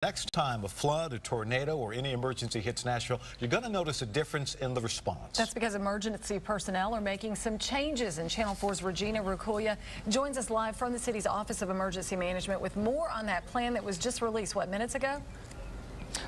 Next time a flood, a tornado, or any emergency hits Nashville, you're going to notice a difference in the response. That's because emergency personnel are making some changes, and Channel 4's Regina Ruculia joins us live from the city's Office of Emergency Management with more on that plan that was just released, what, minutes ago?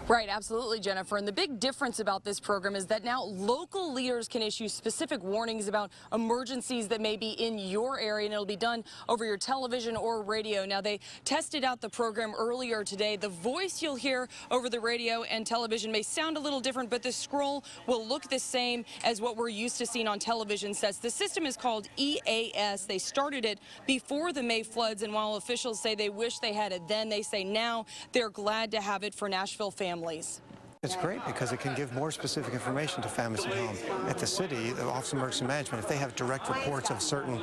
Right, absolutely, Jennifer. And the big difference about this program is that now local leaders can issue specific warnings about emergencies that may be in your area, and it'll be done over your television or radio. Now, they tested out the program earlier today. The voice you'll hear over the radio and television may sound a little different, but the scroll will look the same as what we're used to seeing on television sets. The system is called EAS. They started it before the May floods, and while officials say they wish they had it then, they say now they're glad to have it for Nashville families. It's great because it can give more specific information to families at home. At the city, the Office of Emergency Management, if they have direct reports of certain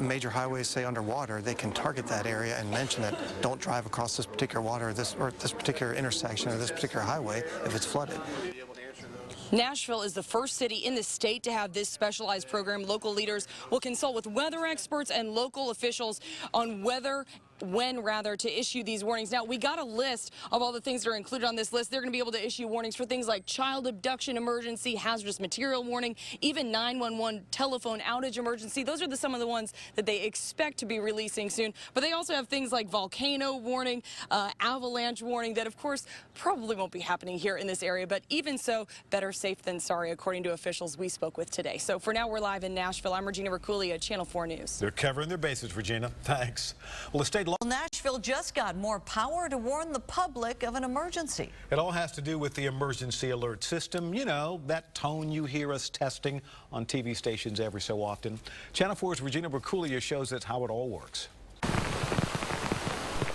major highways, say, underwater, they can target that area and mention that don't drive across this particular water or this particular intersection or this particular highway if it's flooded. Nashville is the first city in the state to have this specialized program. Local leaders will consult with weather experts and local officials on when to issue these warnings. Now, we got a list of all the things that are included on this list. They're going to be able to issue warnings for things like child abduction emergency, hazardous material warning, even 911 telephone outage emergency. Those are some of the ones that they expect to be releasing soon. But they also have things like volcano warning, avalanche warning that, of course, probably won't be happening here in this area. But even so, better safe than sorry, according to officials we spoke with today. So for now, we're live in Nashville. I'm Regina Ruculia, Channel 4 News. They're covering their bases, Regina. Thanks. Well, the state Nashville just got more power to warn the public of an emergency. It all has to do with the emergency alert system. You know, that tone you hear us testing on TV stations every so often. Channel 4's Regina Ruculia shows us how it all works.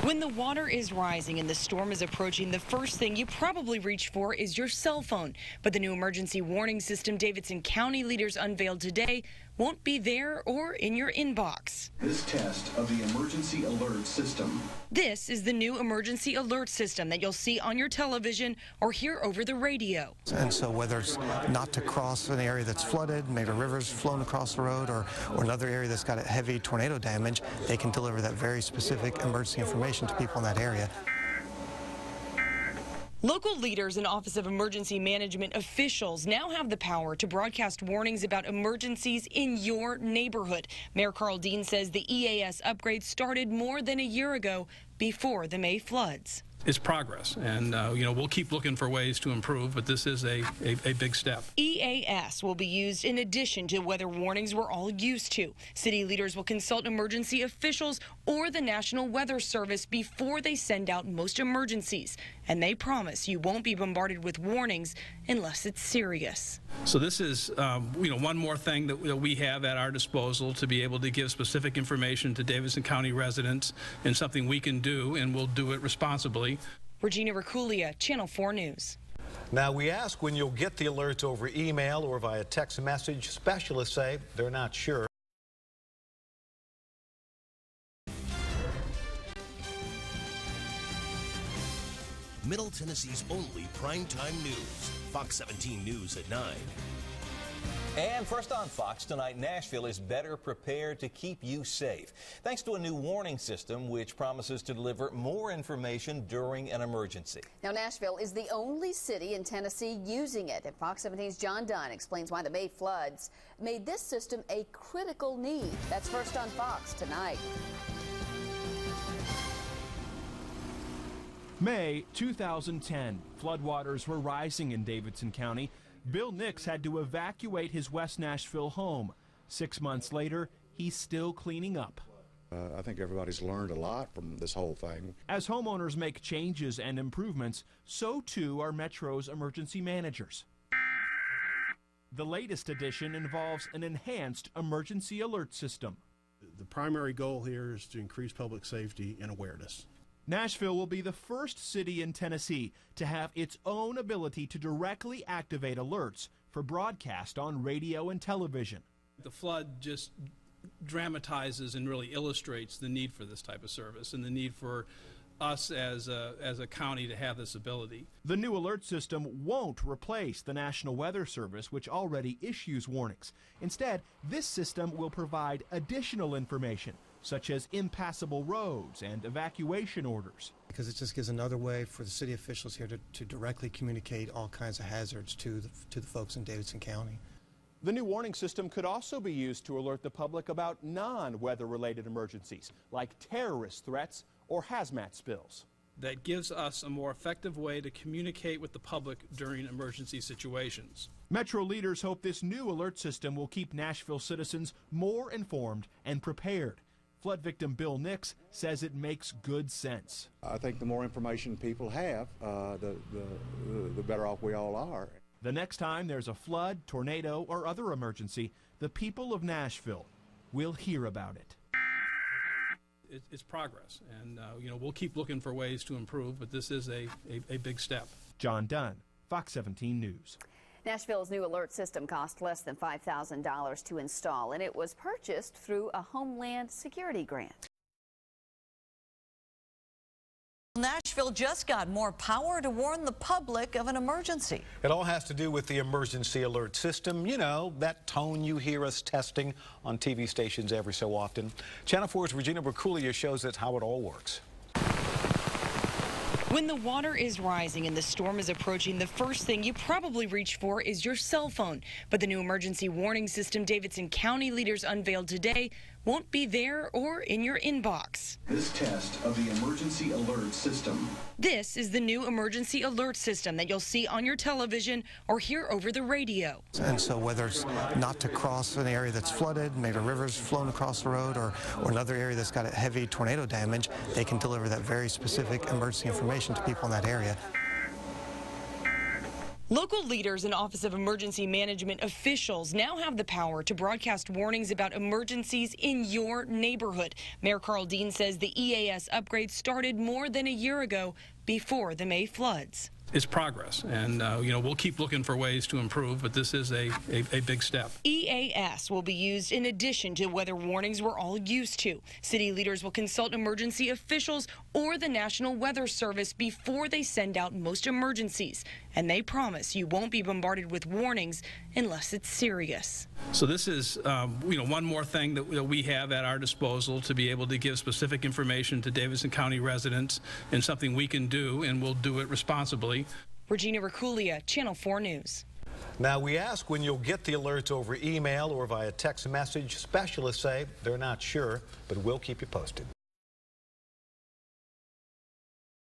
When the water is rising and the storm is approaching, the first thing you probably reach for is your cell phone. But the new emergency warning system Davidson County leaders unveiled today won't be there or in your inbox. This test of the emergency alert system. This is the new emergency alert system that you'll see on your television or hear over the radio. And so whether it's not to cross an area that's flooded, maybe a river's flown across the road, or another area that's got a heavy tornado damage, they can deliver that very specific emergency information to people in that area. Local leaders and Office of Emergency Management officials now have the power to broadcast warnings about emergencies in your neighborhood. Mayor Carl Dean says the EAS upgrade started more than a year ago, before the May floods. It's progress, and we'll keep looking for ways to improve, but this is a big step. EAS will be used in addition to weather warnings we're all used to. City leaders will consult emergency officials or the National Weather Service before they send out most emergencies, and they promise you won't be bombarded with warnings unless it's serious. So this is one more thing that we have at our disposal to be able to give specific information to Davidson County residents, and something we can do, and we'll do it responsibly. Regina Ruculia, Channel 4 News. Now, we ask when you'll get the alerts over email or via text message. Specialists say they're not sure. Middle Tennessee's only primetime news. Fox 17 News at 9. And first on Fox tonight, Nashville is better prepared to keep you safe, thanks to a new warning system which promises to deliver more information during an emergency. Now, Nashville is the only city in Tennessee using it, and Fox 17's John Dunn explains why the May floods made this system a critical need. That's first on Fox tonight. May 2010, floodwaters were rising in Davidson County. Bill Nix had to evacuate his West Nashville home. 6 months later, he's still cleaning up. I think everybody's learned a lot from this whole thing. As homeowners make changes and improvements, so too are Metro's emergency managers. The latest addition involves an enhanced emergency alert system. The primary goal here is to increase public safety and awareness. Nashville will be the first city in Tennessee to have its own ability to directly activate alerts for broadcast on radio and television. The flood just dramatizes and really illustrates the need for this type of service and the need for us as a county to have this ability. The new alert system won't replace the National Weather Service, which already issues warnings. Instead, this system will provide additional information such as impassable roads and evacuation orders. Because it just gives another way for the city officials here to directly communicate all kinds of hazards to the folks in Davidson County. The new warning system could also be used to alert the public about non-weather-related emergencies, like terrorist threats or hazmat spills. That gives us a more effective way to communicate with the public during emergency situations. Metro leaders hope this new alert system will keep Nashville citizens more informed and prepared. Flood victim Bill Nix says it makes good sense. I think the more information people have, the better off we all are. The next time there's a flood, tornado, or other emergency, the people of Nashville will hear about it. It's progress, and we'll keep looking for ways to improve, but this is a big step. John Dunn, Fox 17 News. Nashville's new alert system cost less than $5,000 to install, and it was purchased through a Homeland Security grant. Nashville just got more power to warn the public of an emergency. It all has to do with the emergency alert system. You know, that tone you hear us testing on TV stations every so often. Channel 4's Regina Berculia shows us how it all works. When the water is rising and the storm is approaching, the first thing you probably reach for is your cell phone. But the new emergency warning system Davidson County leaders unveiled today won't be there or in your inbox. This test of the emergency alert system. This is the new emergency alert system that you'll see on your television or hear over the radio. And so whether it's not to cross an area that's flooded, maybe a river's flown across the road, or another area that's got a heavy tornado damage, they can deliver that very specific emergency information to people in that area. Local leaders and Office of Emergency Management officials now have the power to broadcast warnings about emergencies in your neighborhood. Mayor Carl Dean says the EAS upgrade started more than a year ago, before the May floods. It's progress, and we'll keep looking for ways to improve, but this is a big step. EAS will be used in addition to weather warnings we're all used to. City leaders will consult emergency officials or the National Weather Service before they send out most emergencies, and they promise you won't be bombarded with warnings unless it's serious. So this is, one more thing that we have at our disposal to be able to give specific information to Davidson County residents, and something we can do, and we'll do it responsibly. Regina Berculia, Channel 4 News. Now, we ask when you'll get the alerts over email or via text message. Specialists say they're not sure, but we'll keep you posted.